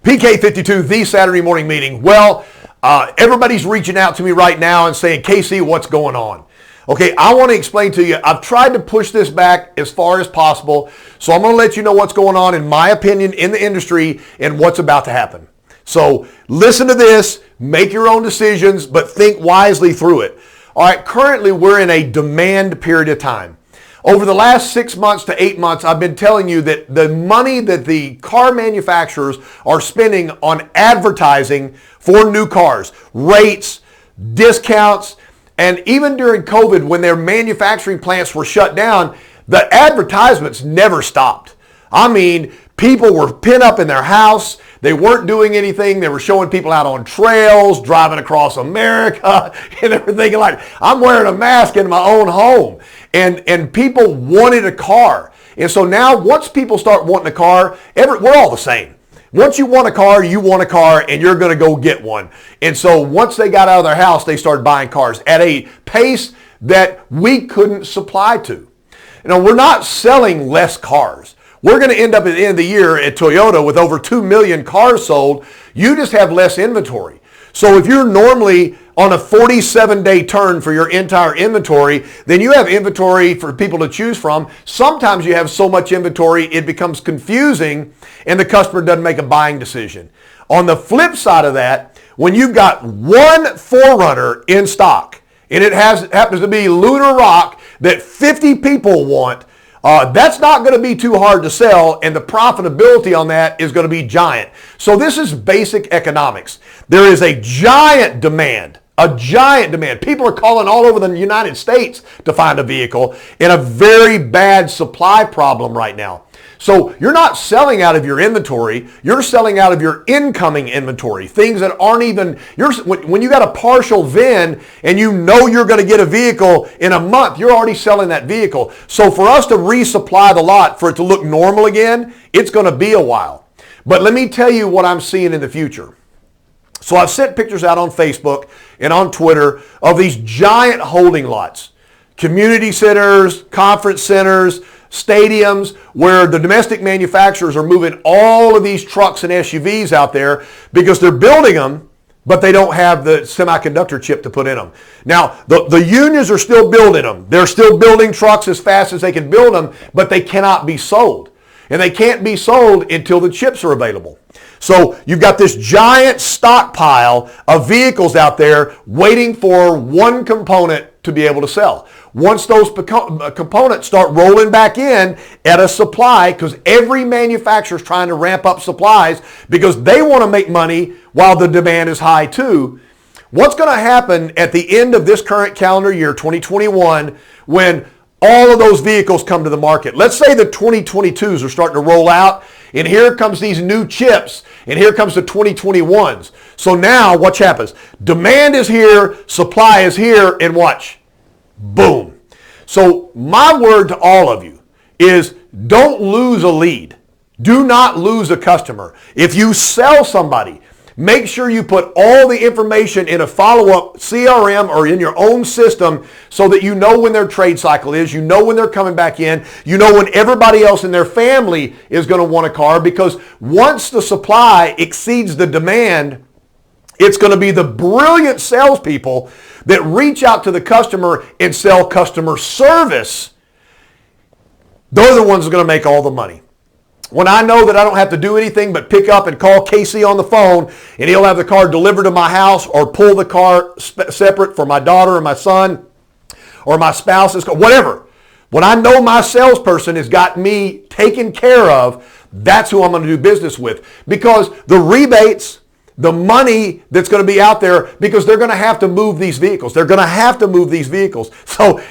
PK52, the Saturday morning meeting. Well, everybody's reaching out to me right now and saying, KC, what's going on? Okay, I want to explain to you. I've tried to push this back as far as possible, so I'm going to let you know what's going on, in my opinion, in the industry and what's about to happen. So listen to this, make your own decisions, but think wisely through it. All right, currently we're in a demand period of time. Over the last 6 months to 8 months, I've been telling you that the money that the car manufacturers are spending on advertising for new cars, rates, discounts, and even during COVID, when their manufacturing plants were shut down, the advertisements never stopped. I mean, people were pinned up in their house. They weren't doing anything. They were showing people out on trails, driving across America, and they were thinking like, I'm wearing a mask in my own home. And people wanted a car. And so now once people start wanting a car, we're all the same. Once you want a car, and you're going to go get one. And so once they got out of their house, they started buying cars at a pace that we couldn't supply to. You know, we're not selling less cars. We're going to end up at the end of the year at Toyota with over 2 million cars sold. You just have less inventory. So if you're normally on a 47-day turn for your entire inventory, then you have inventory for people to choose from. Sometimes you have so much inventory, it becomes confusing and the customer doesn't make a buying decision. On the flip side of that, when you've got one 4Runner in stock and it happens to be Lunar Rock that 50 people want, that's not going to be too hard to sell, and the profitability on that is going to be giant. So this is basic economics. There is a giant demand. People are calling all over the United States to find a vehicle, in a very bad supply problem right now. So you're not selling out of your inventory, you're selling out of your incoming inventory. Things that aren't even, when you got a partial VIN and you know you're going to get a vehicle in a month, you're already selling that vehicle. So for us to resupply the lot, for it to look normal again, it's going to be a while. But let me tell you what I'm seeing in the future. So I've sent pictures out on Facebook and on Twitter of these giant holding lots, community centers, conference centers, stadiums, where the domestic manufacturers are moving all of these trucks and SUVs out there because they're building them, but they don't have the semiconductor chip to put in them. Now, the unions are still building them. They're still building trucks as fast as they can build them, but they cannot be sold. And they can't be sold until the chips are available. So you've got this giant stockpile of vehicles out there waiting for one component to be able to sell. Once those components start rolling back in at a supply, because every manufacturer is trying to ramp up supplies because they want to make money while the demand is high too. What's going to happen at the end of this current calendar year, 2021, when all of those vehicles come to the market? Let's say the 2022s are starting to roll out, and here comes these new chips, and here comes the 2021s. So now what happens? Demand is here, supply is here, and watch. Boom. So my word to all of you is, don't lose a lead. Do not lose a customer. If you sell somebody, make sure you put all the information in a follow-up CRM or in your own system so that you know when their trade cycle is, you know when they're coming back in, you know when everybody else in their family is going to want a car, because once the supply exceeds the demand, it's going to be the brilliant salespeople that reach out to the customer and sell customer service. Those are the ones that are going to make all the money. When I know that I don't have to do anything but pick up and call KC on the phone, and he'll have the car delivered to my house, or pull the car separate for my daughter or my son or my spouse's car, whatever. When I know my salesperson has got me taken care of, that's who I'm going to do business with. Because the rebates, the money that's going to be out there, because they're going to have to move these vehicles. They're going to have to move these vehicles. So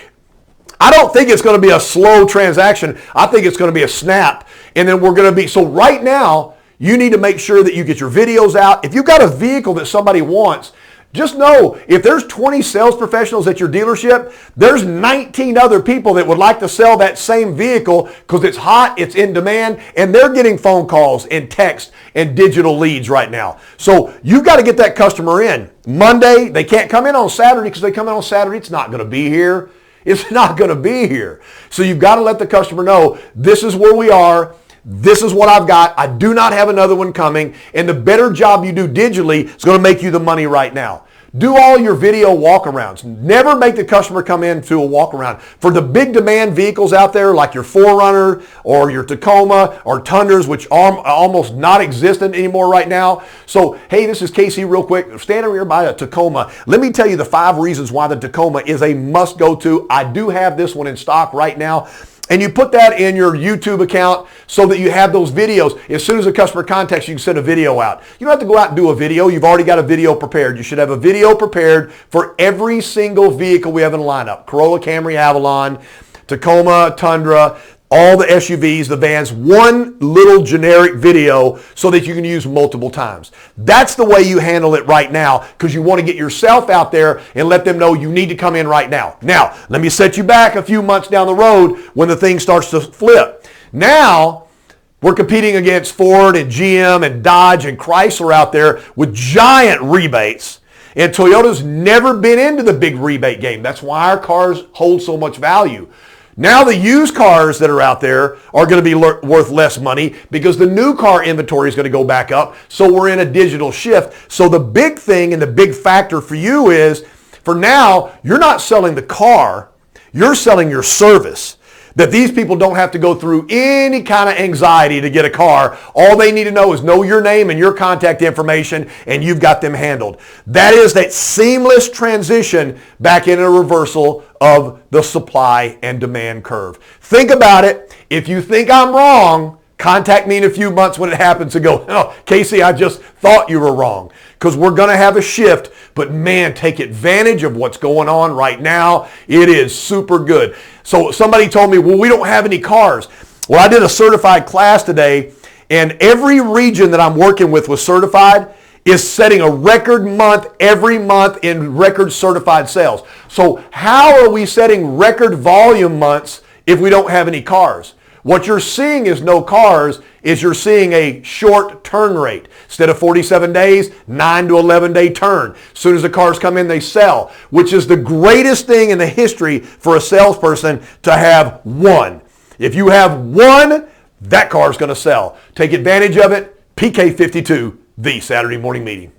I don't think it's going to be a slow transaction. I think it's going to be a snap. And then we're going to be, so right now, you need to make sure that you get your videos out. If you've got a vehicle that somebody wants, just know if there's 20 sales professionals at your dealership, there's 19 other people that would like to sell that same vehicle because it's hot, it's in demand, and they're getting phone calls and text and digital leads right now. So you've got to get that customer in. Monday, they can't come in on Saturday, because they come in on Saturday, it's not going to be here. It's not going to be here. So you've got to let the customer know, this is where we are. This is what I've got. I do not have another one coming. And the better job you do digitally is going to make you the money right now. Do all your video walkarounds. Never make the customer come in to a walkaround. For the big demand vehicles out there like your 4Runner or your Tacoma or Tundras, which are almost not existent anymore right now. So, hey, this is Casey real quick. Standing here by a Tacoma. Let me tell you the 5 reasons why the Tacoma is a must go to. I do have this one in stock right now. And you put that in your YouTube account so that you have those videos. As soon as a customer contacts you, you can send a video out. You don't have to go out and do a video. You've already got a video prepared. You should have a video prepared for every single vehicle we have in the lineup. Corolla, Camry, Avalon, Tacoma, Tundra, all the SUVs, the vans, one little generic video so that you can use multiple times. That's the way you handle it right now because you want to get yourself out there and let them know you need to come in right now. Now, let me set you back a few months down the road when the thing starts to flip. Now, we're competing against Ford and GM and Dodge and Chrysler out there with giant rebates. And Toyota's never been into the big rebate game. That's why our cars hold so much value. Now the used cars that are out there are going to be worth less money because the new car inventory is going to go back up. So we're in a digital shift. So the big thing and the big factor for you is, for now, you're not selling the car, you're selling your service. That these people don't have to go through any kind of anxiety to get a car. All they need to know is know your name and your contact information, and you've got them handled. That is that seamless transition back in a reversal of the supply and demand curve. Think about it. If you think I'm wrong, contact me in a few months when it happens and go, oh, Casey, I just thought you were wrong. Because we're going to have a shift, but man, take advantage of what's going on right now. It is super good. So somebody told me, well, we don't have any cars. Well, I did a certified class today, and every region that I'm working with certified is setting a record month every month in record certified sales. So how are we setting record volume months if we don't have any cars? What you're seeing is no cars, is you're seeing a short turn rate. Instead of 47 days, 9 to 11 day turn. As soon as the cars come in, they sell, which is the greatest thing in the history for a salesperson to have one. If you have one, that car is going to sell. Take advantage of it. PK52, the Saturday Morning Meeting.